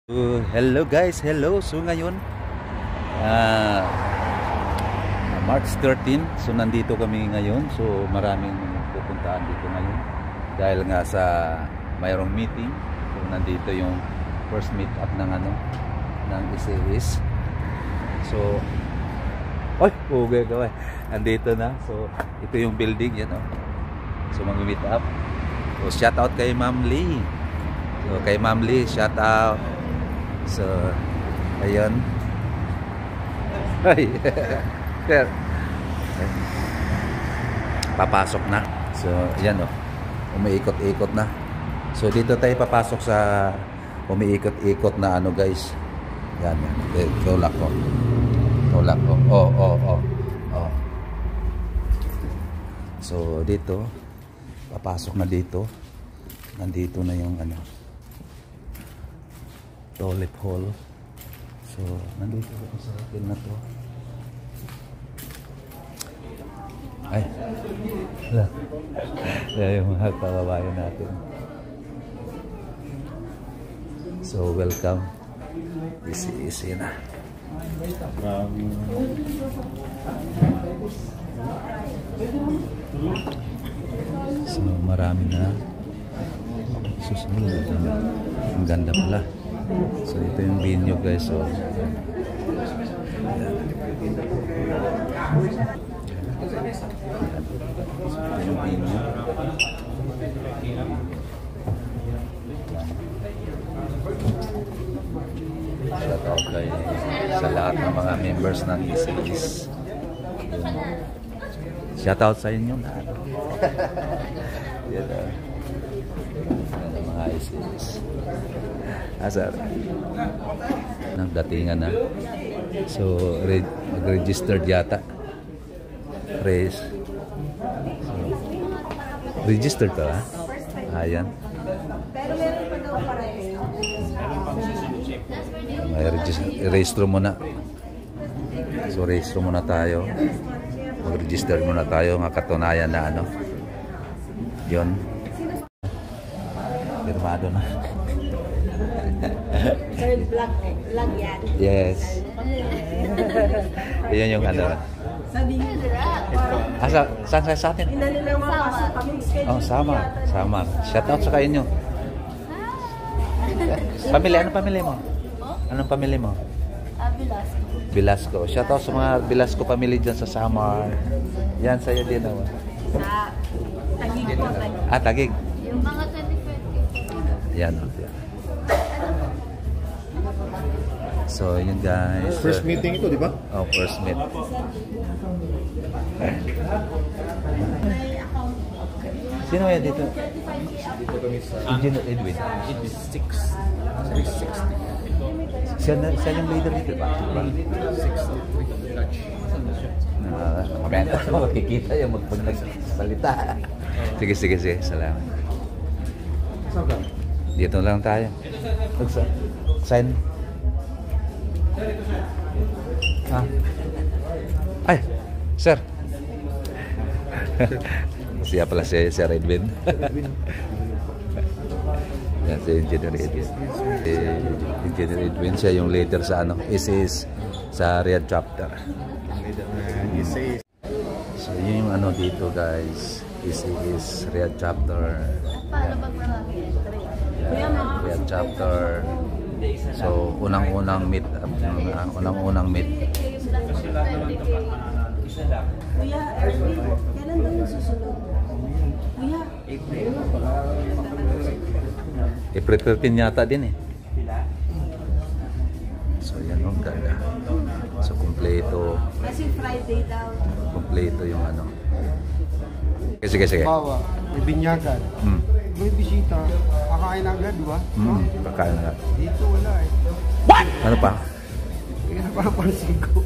Hello guys, hello. So ngayon March 13. So nandito kami ngayon. So maraming pupuntahan dito ngayon dahil nga sa mayroong meeting. So nandito yung first meet up ng ng ICS. So okay kaway. Andito na. So ito yung building yan, oh. So mag-meet up. So shout out kay Ma'am Lee. So kay Ma'am Lee, shout out. So, ayun. Ay. Papasok na. So, ayan, oh. Umiikot-ikot na. So, dito tayo papasok sa umiikot-ikot na guys. Yan, yan. Tulak ko. Tulak ko. Oh. So, dito papasok na dito. Nandito na yung toilet hall. So, nandito ako sa akin na to. Ay. Yung mga kababayan natin. So, welcome. Easy na. So, marami na. Susunod. Ang ganda pala. So ito yung venue guys. So ito yung venue. Shout out kay sa lahat ng mga members ng ICS. Shout out sa inyo lahat. Yan ang mga ICS. Asar nagdatingan na. So mag-registered yata. Race. So, registered ka ha? Ayan. Pero meron pa daw para may rehistro muna. So rehistro muna tayo. Mag-register muna tayo ng katunayan na yun. Firmado na. Black yan. Yes. Yan yung Sabi niya. Saan sa atin? Oh, sama. Shout out sa inyo. Pamilya, anong pamilya mo? Anong pamilya mo? Velasco. Shout out sa mga Velasco family dyan sa Samar. Yan, sa'yo din ako. Sa Tagig po. Tagig. Yung mga 25. Yan, So, yun guys. First meeting ito, di ba? Oh, first meet. Sino yan dito? Dito kami sa Engineer Edwin. 86. 360. Siya yung leader dito ba? 63 Dutch. Kamenta mo, makikita yung magpagsalita. Sige. Salamat. Saan ka? Dito lang tayo. Sign. Ay, sir. Siya pala si Sir Edwin. Yan si Engineer Edwin. Engineer Edwin, siya yung leader sa ICS sa Riyadh chapter. So yun yung dito guys. ICS Riyadh chapter. Riyadh chapter. So unang-unang meet. Kuya, kailan daw yung susunod? Kuya. April 13 yata din eh. So yan ang ganda. So kompleto. Kasi Friday daw. Kompleto yung Sige. Bawa, may binyagan. May bisita. Kakain agad, di ba? Kakain na. Dito wala eh. What? Ano pa? Kaya napapansin ko.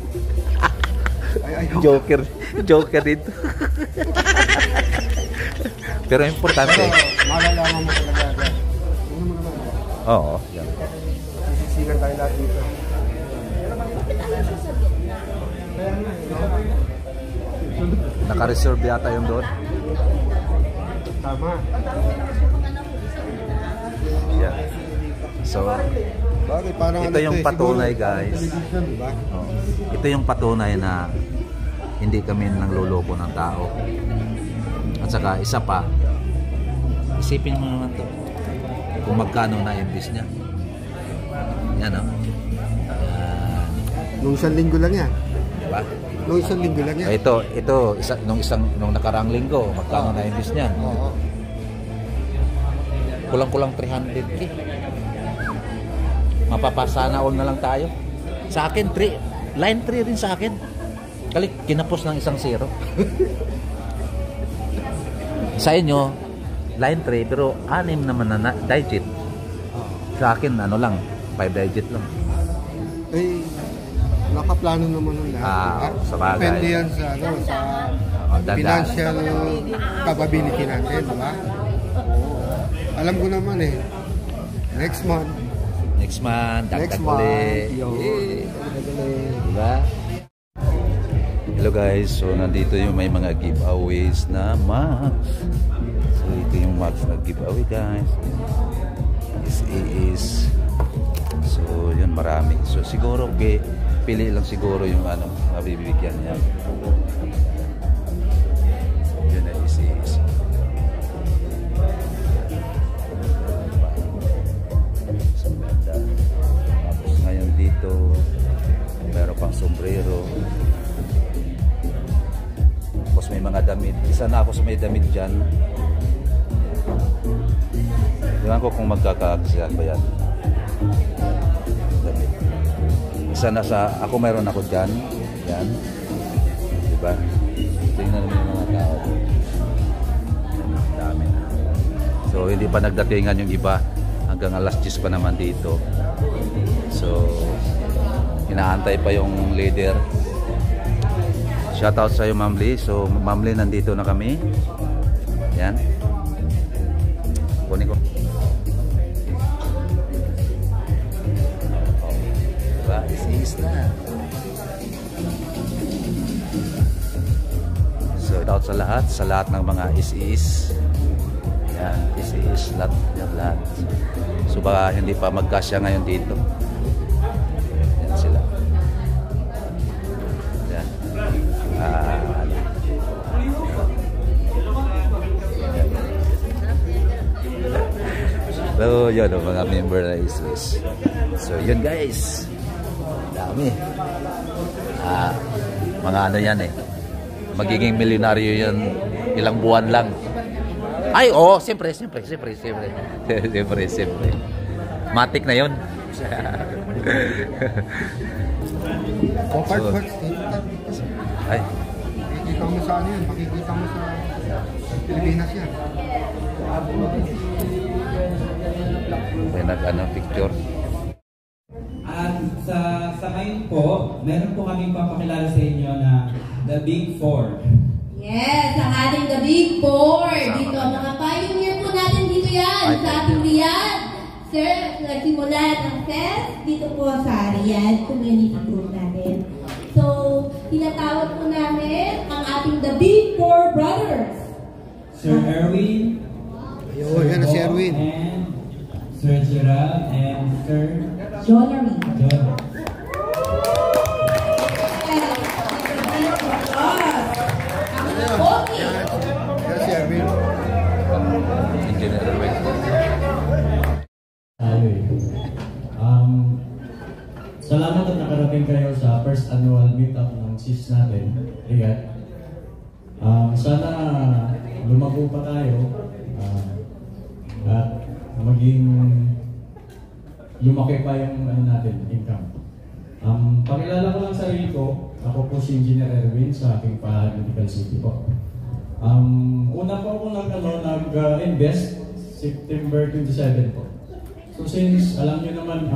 Joker dito. Pero importante. Malalaman mo talaga agad. Oo. Yan. Sisisigan tayo lahat dito. Naka-reserve yata yung doon. Tama. Yeah. So, Bakit? Parang Ito yung patunay, guys. Television, diba? Oh. Ito yung patunay na hindi kami nangloloko ng tao. At saka isa pa, isipin mo naman to kung magkano na invest niya. Yan, oh. Nung isang linggo lang yan. Diba? Nung isang linggo lang yan. Nung nakaraang linggo, magkano na invest niyan? Oo. Kulang-kulang 300k. Mapapasana all na lang tayo. Sa akin, line 3 rin sa akin. Kinapos ng 1-0. Sa inyo, line 3, pero 6 naman na digit. Sa akin, 5 digit lang. Eh, nakaplano naman ng lahat. Sa bagay. Depende yan sa financial capability natin, diba? Alam ko naman eh. Next month, dagdag ulit. Diba? Hello guys, so nandito yung may mga giveaways na Max. So ito yung Max na giveaway guys. Is so yun, marami. So siguro pili lang siguro yung mabibigyan niya. Yun na is. Tapos ngayon dito meron pang sombrero. Tapos may mga damit. Isa na ako sa may damit dyan. Diyan ko kung magkakaksiyan ba yan. Damit. Isa na ako mayroon ako dyan. Yan. Diba? Tingnan naman yung mga tao. Dami na. So hindi pa nagdatingan yung iba. Hanggang alas 10 pa naman dito. So inaantay pa yung leader. Shoutout sa iyo, Ma'am Lee. So, Ma'am Lee, nandito na kami. Yan. Kunin ko. Diba? Is na. So, shoutout sa lahat ng mga is. Yan, is. Lahat. So, baka hindi pa magkasya ngayon dito. Yan sila. So yun, mga member na is. So yun guys, dami. Mga yan eh, magiging milyonaryo yan ilang buwan lang. Ay siyempre matik na yun. Ay, makikita mo sa yan, makikita mo sa Pilipinas yan. may picture. At sa ngayon po, meron po kaming papakilala sa inyo na The Big Four. Yes, ang ating The Big Four. Dito, mga pioneer po natin dito yan sa ating Riyadh. Sir, nagsimula ng test dito po sa Riyadh Community Group natin. So, tinatawag po namin ang ating The Big Four Brothers. Sir Erwin, Ayun, yan na si Erwin. and Sir Gerald, and Sir Jonery. John. Yan si Erwin. Engineer Erwin. Salamat at nakarating kayo sa first annual meetup ng CIS natin, Riyadh. Sana lumago pa tayo at maging lumaki pa yung income. Pakilala ko lang sarili ko. Ako po si Engineer Erwin sa aking Medical City po. Una po ako nag-invest September 27 po. So since alam niyo naman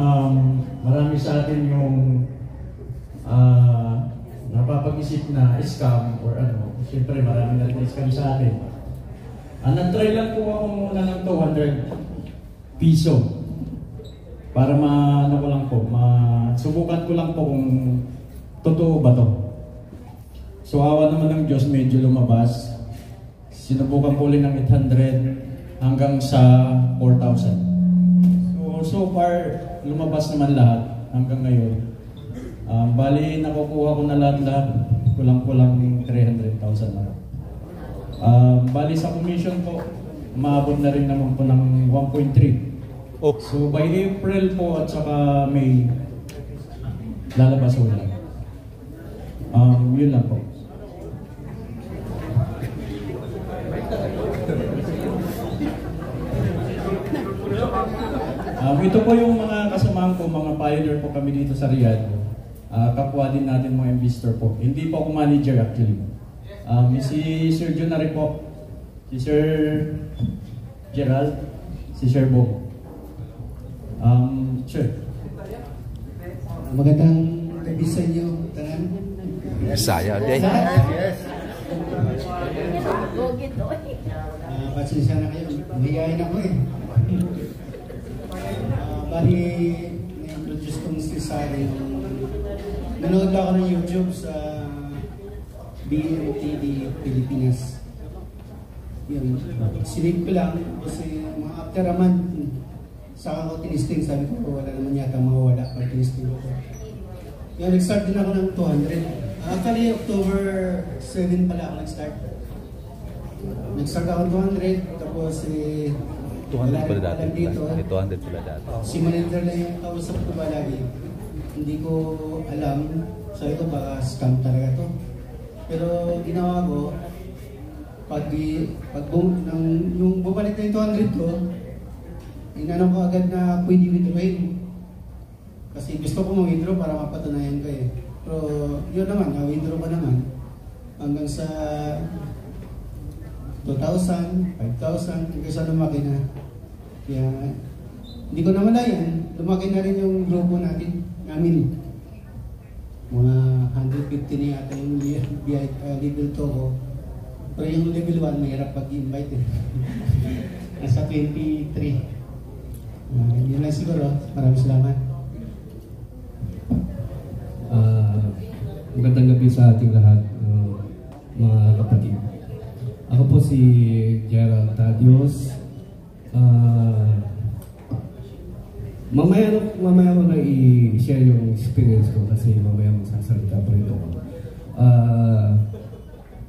marami sa atin yung napapag-isip na scam or siyempre marami na scam sa atin. Nag-try lang po ako muna ng 200 piso para subukan ko lang po kung totoo ba to. So awa naman ng Diyos, medyo lumabas. Sinubukan ko ulit ng 800 hanggang sa 4,000. So so far, lumabas naman lahat hanggang ngayon. Bali, nakukuha ko na lahat-lahat, kulang-kulang 300,000 na. Bali, sa commission po, maabot na rin naman po ng 1.3. Oh. So, by April po at saka May, lalabas ko lang. Yun lang po. Ito po yung mga kasamahan ko, mga pioneer po kami dito sa Riyadh. Kapwa din natin mga investor po. Hindi po ako manager actually. Si Sir Junari po, si Sir Gerald, si Sir Bo. Sir. Magandang gabi sa inyo, tanan. Saya din. Yes. Pasensya na kayo, mahihayin ako eh. Bali, na-introduce kong si Sari. Nanood ako ng YouTube sa BMTV Pilipinas. Yun, sinip ko lang kasi mga after a month, saka ako tinisting, sabi ko wala naman yata mawawala pag tinisting ko. Yan, nag-start din ako ng 200. Actually, October 7 pala ako nag-start. Nag-start ako ng 200, tapos 200 pala dati. Dito, 200 pala dati. si manager lang yung kausap ko ba lagi. Hindi ko alam, sabi ko baka scam talaga to. Pero ginawa ko, yung bumalik na yung 200 ko, inanong ko agad na pwede withdrawin. Kasi gusto ko mag-withdraw para mapatunayan ko eh. Pero yun naman, na-withdraw ko naman. Hanggang sa 2,000, 5,000, hanggang sa lumaki na. Kaya hindi ko naman yan. Lumaki na rin yung grupo namin. Mga 150 na yata yung level 2 ko. Pero yung level 1, mahirap pag-invite eh. Nasa 23. Yun lang siguro. Maraming salamat. Magandang gabi sa ating lahat, mga kapatid. Ako po si Gerald Tadios. Mamaya ko na i-share yung experience ko kasi mamaya magsasalita pa rin ako.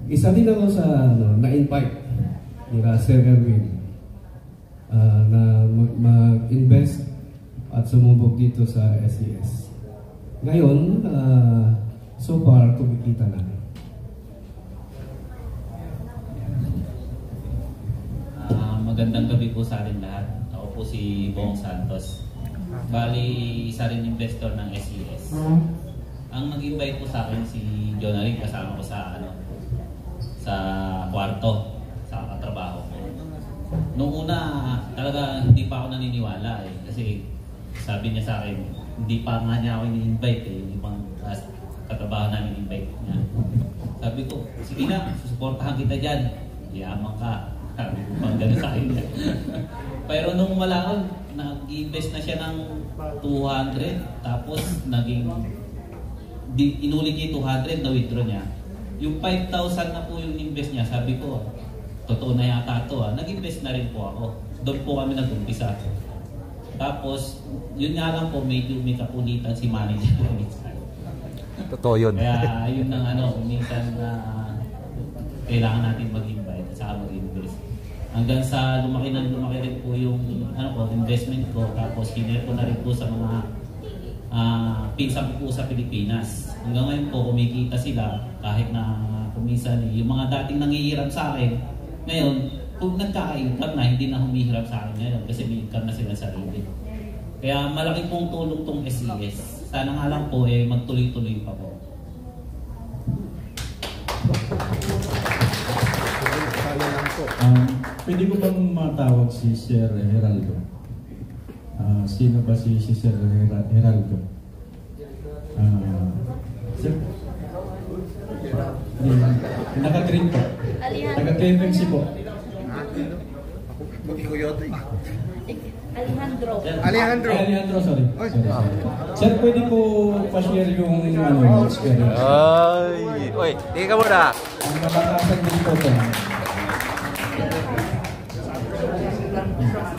Isa din ako sa na-invite ni Sir Erwin na mag-invest at sumubok dito sa SES. Ngayon, so far, kumikita na. Magandang gabi po sa atin lahat. Ako po si Bong Santos. Bali, isa rin investor ng SES. Ang nag-invite po sa akin si Jonary, kasama ko sa sa kwarto, sa katrabaho ko. Noong una, talaga hindi pa ako naniniwala eh. Kasi sabi niya sa akin, hindi pa nga niya ako ini-invite eh. Yung ibang katrabaho namin invite niya. Sabi ko, sige na, susuportahan kita dyan. Yaman ka. Sabi ko, pang gano'n sa akin. Pero nung wala ko, nag-invest na siya ng 200. Tapos, inulit niya yung 200, na-withdraw niya. Yung 5,000 na po yung invest niya, sabi ko, totoo na yata ito. Nag-invest na rin po ako. Doon po kami nag-umpisa. Tapos, yun nga lang po, medyo may kapulitan si manager. Totoo yun. Kaya yun ang minsan na kailangan natin mag-invite at saka mag-invest. Hanggang sa lumaki rin po yung investment ko. Tapos kinare ko na rin po sa mga pinsan ko po sa Pilipinas. Hanggang ngayon po kumikita sila kahit na kuminsan yung mga dating nanghihirap sa akin. Ngayon, kung nagkaka-income na, hindi na humihirap sa akin ngayon kasi may income na sila sarili. Kaya malaki pong tulong tong SES. Sana nga lang po magtuloy-tuloy pa po. Pwede ko bang matawag si Sir Geraldo? Sino ba si Sir Geraldo? Sir? Naka-train po. Naka-train po. Alejandro, sorry. Sir, pwede po pa-share yung experience? Ay, oy, tingin ka muna. Ang nakakasan din po ito.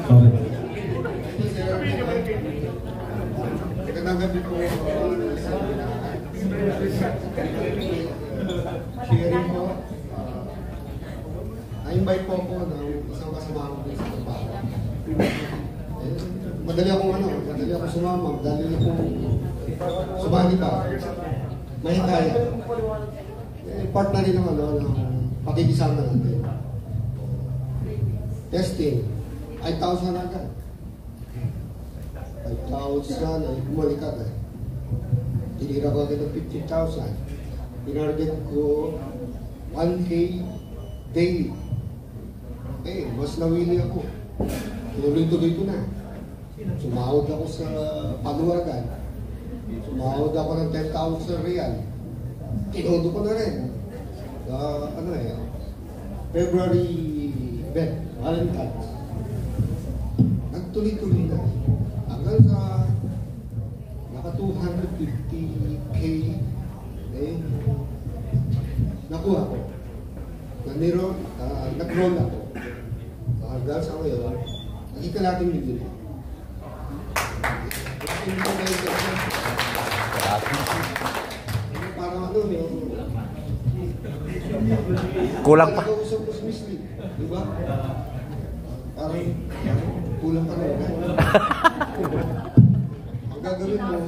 Sorry. gabi po. Sharing po. Na-invite po ako ng isang kasama ko sa trabaho. Madali akong sumama, madali akong sumali pa. May kaya. Part na rin ng pakikisama natin. Testing. 5,000 agad. 5,000 ay bumalik agad. Tinira ko agad ng 50,000. Tinarget ko 1K daily. Mas nawili ako. Tuloy-tuloy ko na. Sumahod ako sa panuwagan. Sumahod ako ng 10,000 real. Tinodo ko na rin. February Valentine's. Nagtuloy-tuloy na. Hanggang sa naka 250K nakuha ko. Nag-roll ako. Hanggang sa ngayon, nakikalating million. Parang kulang pa. Usap ko si Miss Lee, di ba? Parang kulang pa rin. Ang gagawin mo,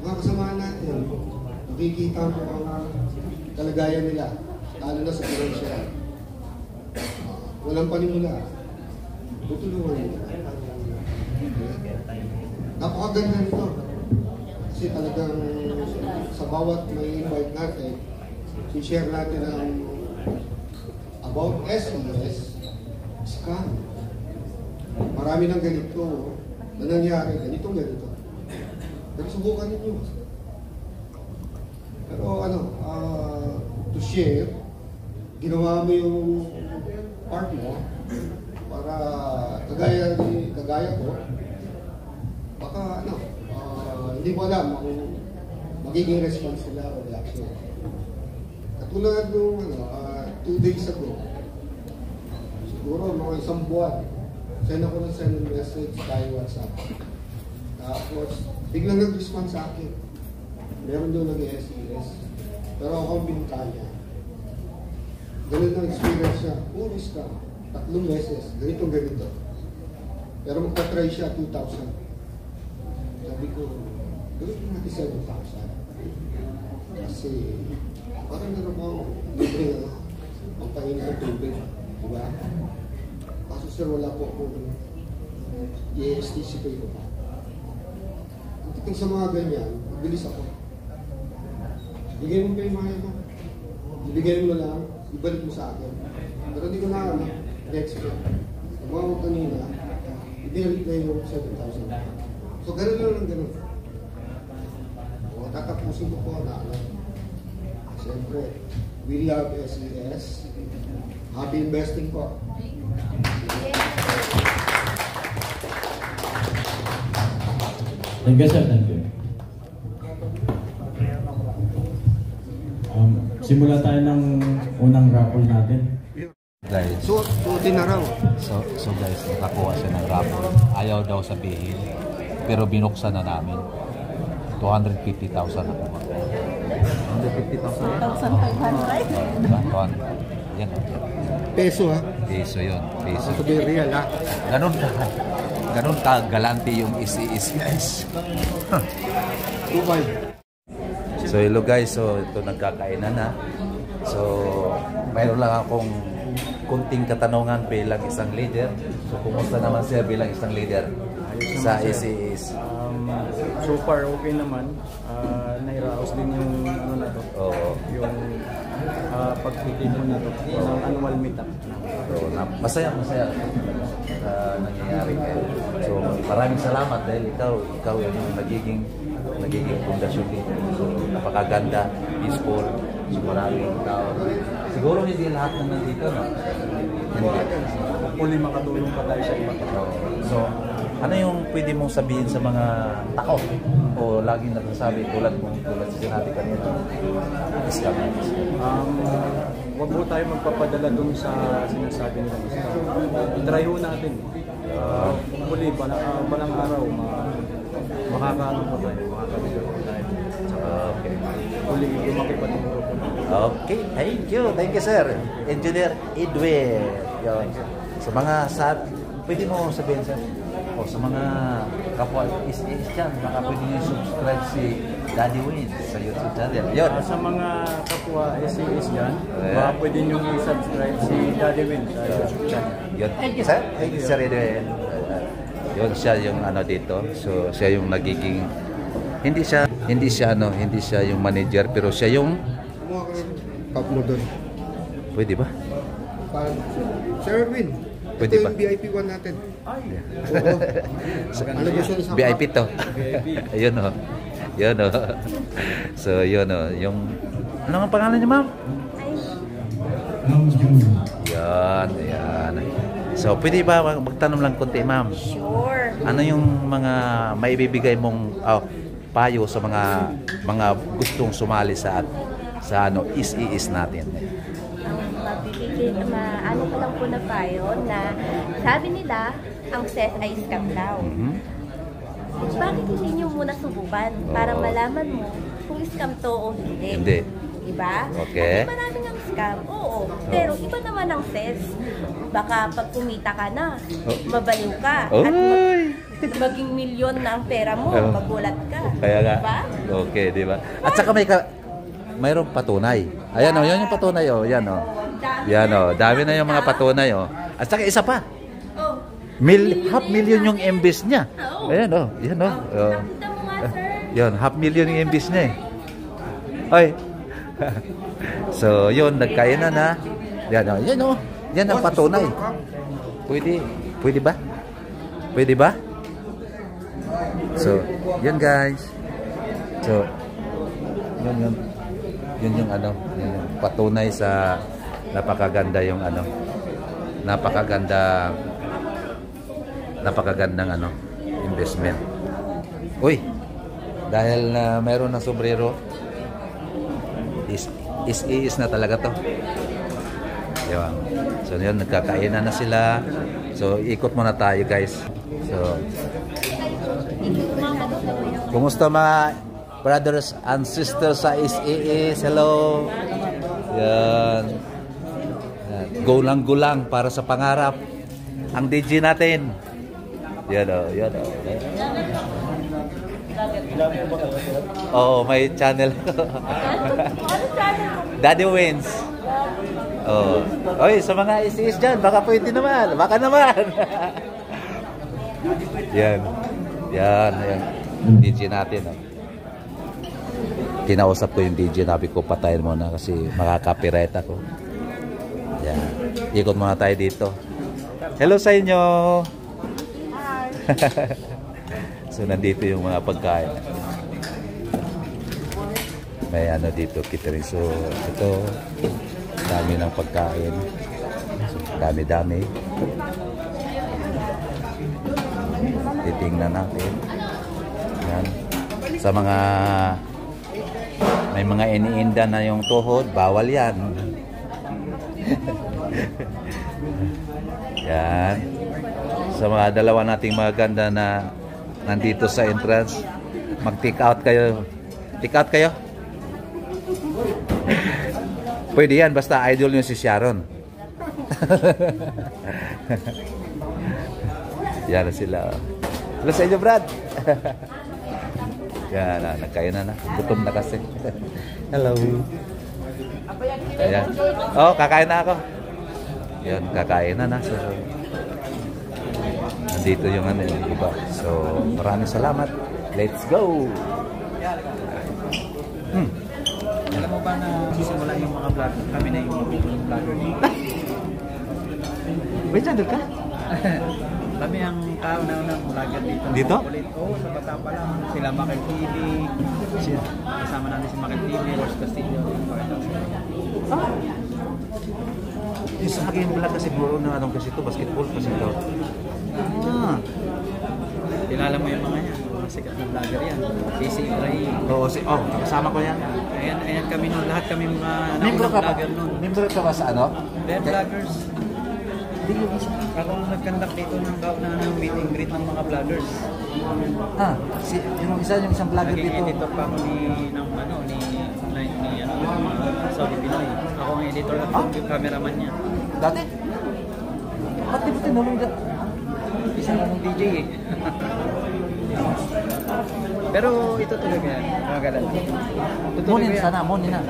mga kasamahan natin, makikita mo ang kalagayan nila, lalo na sa financial. Walang panimula. Tutulungan nila. Napakaganda nito. Kasi talagang sa bawat may invite natin, i-share natin ang about SES scam. Marami ng ganito na nangyari, ganito. Pero subukan ninyo. Pero to share, ginawa mo yung part mo para kagaya ko, baka hindi mo alam kung magiging response nila o reaction. Katulad nung 2 days ago, siguro mga isang buwan, send ako ng message kay WhatsApp. Tapos, biglang nag-respond sa akin. Meron doon nag-SES. Pero ako ang binunta niya. Ganun ang experience siya. Puro scam. 3 meses. Ganito. Pero magta-try siya 2,000. Sabi ko, gawin natin 7,000. Kasi, parang naman ako, libre na ang pangin ng tubig. Diba? Kaso sir, wala po ako i-STC ko pa. Ang titing sa mga ganyan, mabilis ako. Ibigay mo pa yung mga ito. Ibigay mo na lang, ibalik mo sa akin. Pero hindi ko na na-expect. Tumawag kanina, ibigay na yung 7,000. So, ganun lang. O, tatapusin ko po na siyempre, we love SES. Happy investing po. Thank you, sir. Thank you. Simula tayo ng unang raffle natin. Guys. Suotin na raw. So guys, nakakuha siya ng raffle. Ayaw daw sabihin. Pero binuksan na namin. 250,000 nakuha. 150,000? 1,500? Yan. Peso ha? Peso yun. Peso. Sabi real ha? Ganun ka galante yung SES guys. 2,500. So hello guys, so ito nagkakainan na. So mayroon lang akong kunting katanungan bilang isang leader. So kumusta naman siya bilang isang leader sa SES? So far okay naman. Nairaos din yung na to. Oo. Yung pagtitipon na to ng annual meetup. So masaya nangyayari kayo. So maraming salamat dahil ikaw yung nagiging pundasyon dito. So napakaganda, peaceful, so maraming tao. Siguro hindi lahat na nandito, no? Hopefully makatulong pa tayo sa iba. So, ano yung pwede mong sabihin sa mga tao o laging nagsasabi tulad sa sinabi kanina? Huwag po tayo magpapadala dun sa sinasabi nila. Try ho natin. Hopefully, balang araw makakaano pa tayo, makakabigay pa tayo. Okay. Uli, lumaki pa ng grupo. Okay, thank you sir. Engineer Edwin. Yun. Sa mga pwede mo sabihin sir, sa mga kapwa is dyan, baka pwede nyo subscribe si Daddy Win sa YouTube channel. Yun. Sa mga kapwa SES dyan, baka pwede nyo i-subscribe si Daddy Win sa YouTube channel. Yun. Thank you sir Edwin. Yun siya yung dito. So siya yung nagiging hindi siya yung manager pero siya yung Pop mo doon. pwede ba? Sir Erwin, Pwede ito ba? yung VIP 1 natin. Oo. Ano ba siya isang VIP to. Ayun o. Yun o. So yun o. Yung ano ang pangalan niya ma'am? Yan. So pwede ba magtanong lang konti ma'am? Sure. Ano yung mga maibibigay mong payo sa mga gustong sumali sa is natin? Ano ko lang po na payo na sabi nila ang CES ay scam daw. Bakit hindi nyo muna subukan para malaman mo kung scam to o hindi? Hindi. Diba? Okay. Kasi maraming ang scam, oo. Pero iba naman ang CES. Baka pag kumita ka na, mabaliw ka. At maging milyon na ang pera mo, magulat ka. Kaya nga. Diba? Okay, diba? At saka mayroong patunay. Ayan o, yan yung patunay o. Yan o. Yan o, dami na yung mga patunay o. At saka isa pa. $500,000 yung imbes niya. Ayan o, yan o. Yan, $500,000 yung imbes niya eh. Ay. So, yun, nagkainan na. Yan o, yan o. Yan ang patunay. Pwede ba? Pwede ba? So, yan guys. So, yun yung yung patunay sa napakaganda yung napakagandang investment. Uy, dahil mayroon ng sombrero, is na talaga to. Diba? So yun, nagkakainan na sila. So ikot muna tayo guys. So kumusta mga brothers and sisters sa SES? Hello. Yan. Gulang-gulang para sa pangarap. Ang DJ natin. Yan o. Oh, may channel. Daddy Wins. Oh. Oy, sa mga SES dyan, baka pwede naman. Baka naman. Yan. DJ natin. Oh. Kinausap ko yung DJ, nabi ko patayin mo na kasi makaka-copyright ako. Yan. Ikot muna tayo dito. Hello sa inyo. Hi. So nandito yung mga pagkain. May dito, catering. So ito, dami ng pagkain. So, dami-dami. Titingnan natin. Yan. Sa mga may mga iniinda na yung tuhod, bawal yan. Yan. Sa mga dalawa nating maganda na nandito sa entrance, mag-take out kayo. Take out kayo? Pwede yan, basta idol nyo si Sharon. Yan na sila. Hello sa inyo, Brad. Yan na, nagkainan na. Gutom na kasi. Hello. Ayan. Oh, kakain na ako. Yan, kakain na. So, nandito yung iba. So, maraming salamat. Let's go. Alam mo ba na sisimula yung mga vlogger? Kami na yung vlogger dito. Wait, nandun ka? Kami ang kauna-unang vlogger dito. Dito? Oo, sa bata pa lang. Sila Makil TV. Kasama natin si Makil TV, Ross Castillo. Yung sa akin pala kasi siguro na kasi ito, basketball kasi ito. Kilala mo yung mga yan. Mga sikat na vlogger yan. Si Ibrahim. Oo, kasama ko yan. Ayan kami noon. Lahat kami mga Membro ka ba? vlogger noon. Membro ka ba sa They're vloggers. Ako ang nag-conduct dito ng meet and greet ng mga vloggers. Yung isang vlogger dito. Editor pa ako ni Saudi Pinoy. Ako ang editor at yung cameraman niya. Dati? Ba't di mo tinulong dyan? Isang anong DJ eh. Pero ito talaga yan. Monin sana, monin na.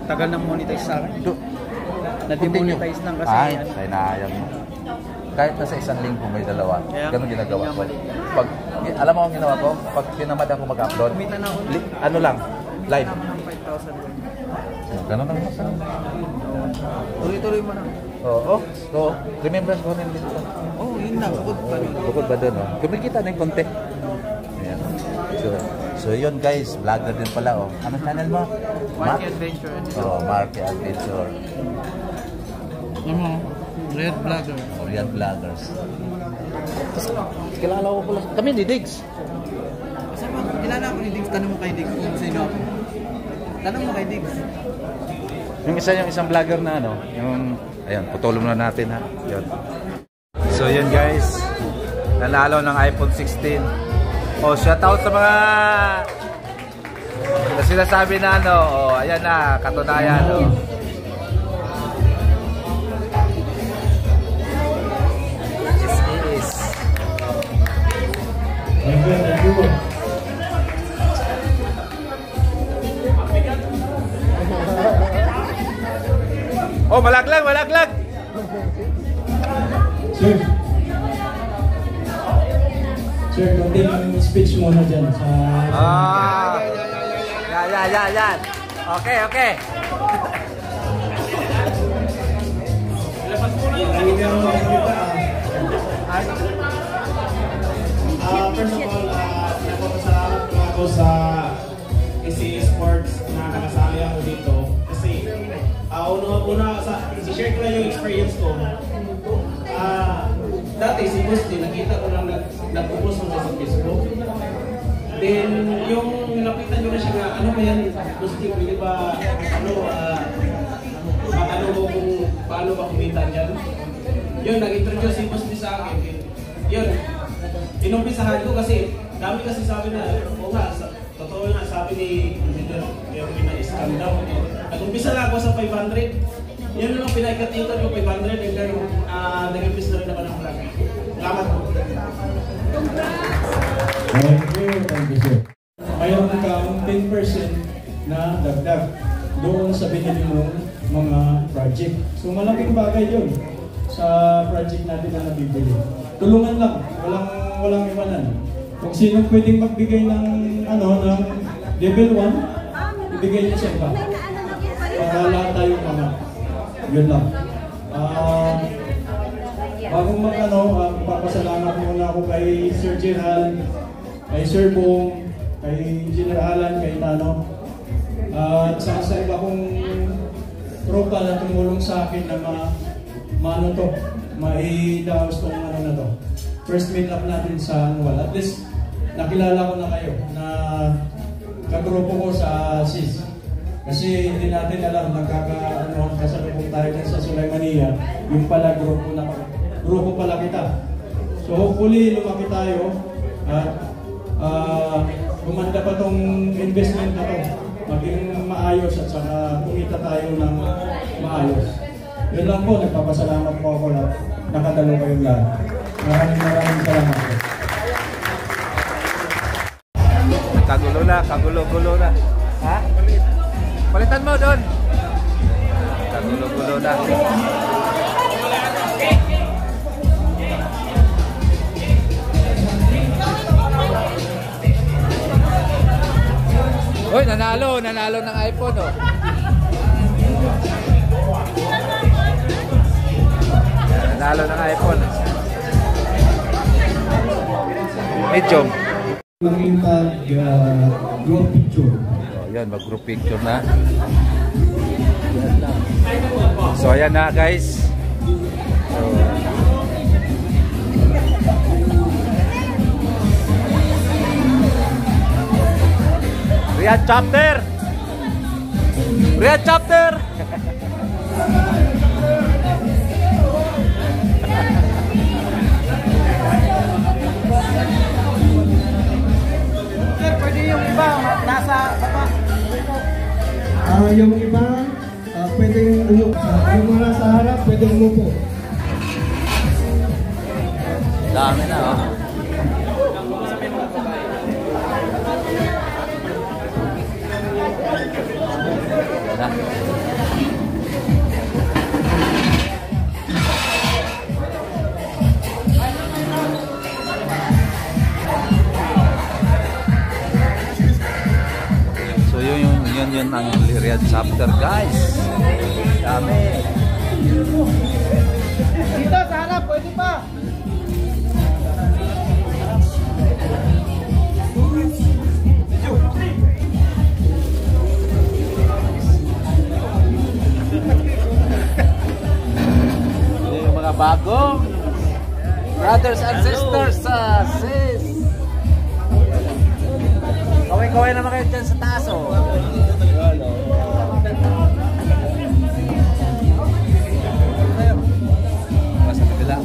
Tagal nang monetize sa akin. Na-demonetize lang kasi. Ay, sayang mo. Kahit nasa isang linggo may dalawa. Ganun ginagawa ko. Pag, alam mo ang ginawa ko? Pag pinamad ako mag-upload, ano lang, live. Ganun lang masarap. Tuloy-tuloy mo na. Oo. Remembrance ko rin dito. Yun na. Bukod ba doon? Kumikita na yung konti. Ayan. So yun guys, vlogger din pala. Anong channel mo? Marky Adventure. Marky Adventure. Red Vlogger. Red Vloggers. Kilala ko pala. Kami ni Diggs. Kasi kilala ako ni Diggs. Tanong mo kay Diggs kung sino ako. Tanong mo kay Diggs. Yung isang vlogger na ayun, putulong na natin ha. Yun. So yun guys, nanalo ng iPhone 16. Shoutout sa mga sinasabi na ayan na, katunayan. Malaglag! Sir, konting speech muna dyan sa... Yan. Okay. First of all, nagpapasalamat po ako sa SCA Sports na nakasali ako dito. Kasi, una, i-share ko lang yung experience ko. Dati si Gusti, nakita ko lang nagpo-post mo sa Facebook. Then, yung napitan nyo na siya nga, ano ba yan? Gusti, pwede ba, matanong mo kung paano ba kumita dyan? Yun, nag-introduce si Gusti sa akin. Yun, inumpisahan ko kasi, dami kasi sabi na, totoo nga, sabi ni yung pina-scam daw. Nag-umpisa lang ako sa 500. Yun lang pinagkatikan ko 500 and then nag-umpisa na rin naman ang vlog. Salamat po. Thank you sir. Mayroon kang 10% na dagdag doon sa binili mong mga project. So malaking bagay yun sa project natin na nabibili. Tulungan lang, walang iwanan. Kung sino pwedeng magbigay ng ng level 1, ibigay niya sa iba. Para lahat tayong mga yun lang. Bagong papasalamat muna ako kay Sir Gerald, kay Sir Bong, kay Engineer Alan, kay Tano. At sa iba kong tropa na tumulong sa akin na maidaos tong na to. First meet up natin sa Annual. At least, nakilala ko na kayo na kagrupo ko sa SIS. Kasi hindi natin alam, kasalubong tayo dyan sa Sulaimania, yung pala grupo pala kita. So hopefully, lumaki tayo at gumanda pa tong investment na to. Maging maayos at saka kumita tayo ng maayos. Yun lang po, nagpapasalamat po ako na nakadalo kayong lahat. Maraming salamat po. Kagulo na. Ha? Palitan mo doon. Kagulo na. Hoy, nanalo ng iPhone Nanalo ng iPhone. Medium. Group picture. Yan, mag-group picture na. So, ayan na guys. Riyadh chapter! Yung iba, pwedeng umupo. Yung mga nasa harap, pwedeng umupo. Dami na, oh. So yun ang Riyadh chapter, guys. Dami. Dito sa harap, pwede pa. Yung mga bagong brothers and sisters, sis. Kaway-kaway naman kayo dyan sa taas, oh. Sa kabila.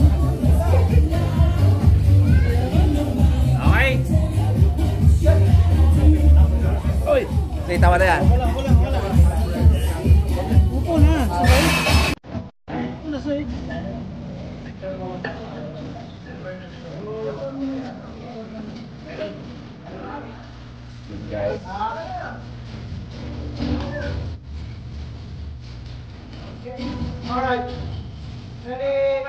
Okay. Uy! Okay, tama na yan. Upo na. Ano sa'yo? Guys. Alright. Ready?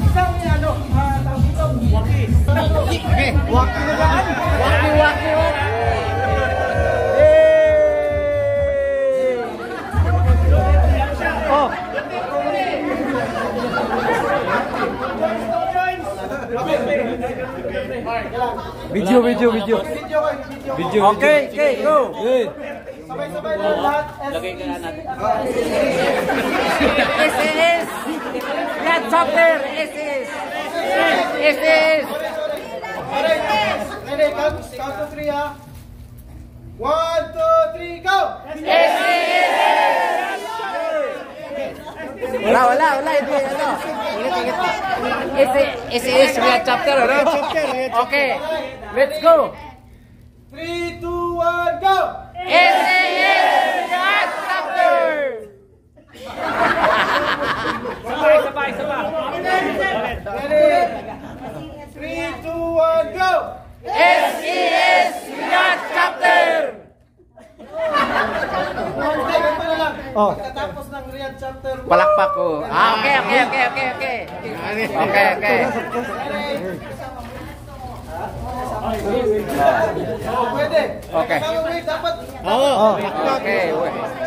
Isang ano, tawag ito, waki. Okay. Waki na ba? Waki. Oh. Video. Okay, go. Good. Sabay-sabay lahat. Lagay ka natin. SS. Riyadh chapter. SS. Ready, count to 3 ha. 1, 2, 3, go! Wala, hindi, ano. SS Riyadh chapter, ano? Okay, let's go. 3, 2, 1, go! SS Riyadh chapter. Sabay. Ready? 3, 2, 1, go! SES Riyadh chapter. Oh. Pagkatapos ng Riyadh chapter, Palakpak ko. Okay. pwede. Okay. Kasama wave, dapat. Okay.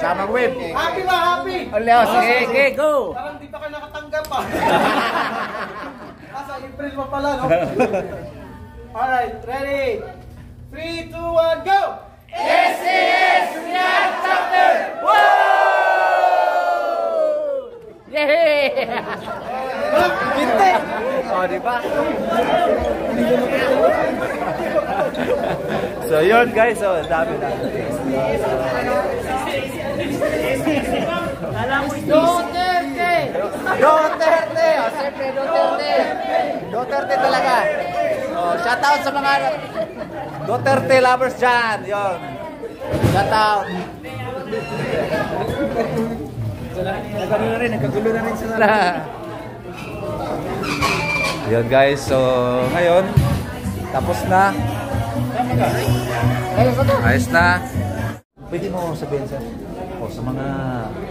Sama wave. Happy ba? Happy? Sige, go. Parang di pa kayo nakatanggap pa. Nasa April pa pala, no? Alright, ready? 3, 2, 1, go! SES Riyadh chapter. Woo! Yay! Binte. Oh, di ba? So yun, guys, oh, dami na. Duterte! Oh, siyempre, Duterte talaga. Oh, shout out sa mga Duterte lovers dyan. Yun. Shout out. Nagkagulo na rin sila. Yun, guys, so ngayon tapos na. Ayos na. Pwede mo sabihin, sir, o sa mga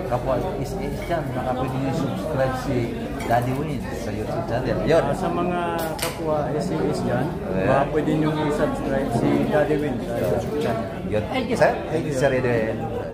kapwa SS dyan, baka pwede nyo subscribe si Daddy Wayne sa YouTube channel. Yun. Sa mga kapwa SES dyan, baka pwede nyo i-subscribe si Daddy Wayne sa YouTube channel. Yun. Sir, thank you, Sir Edwin.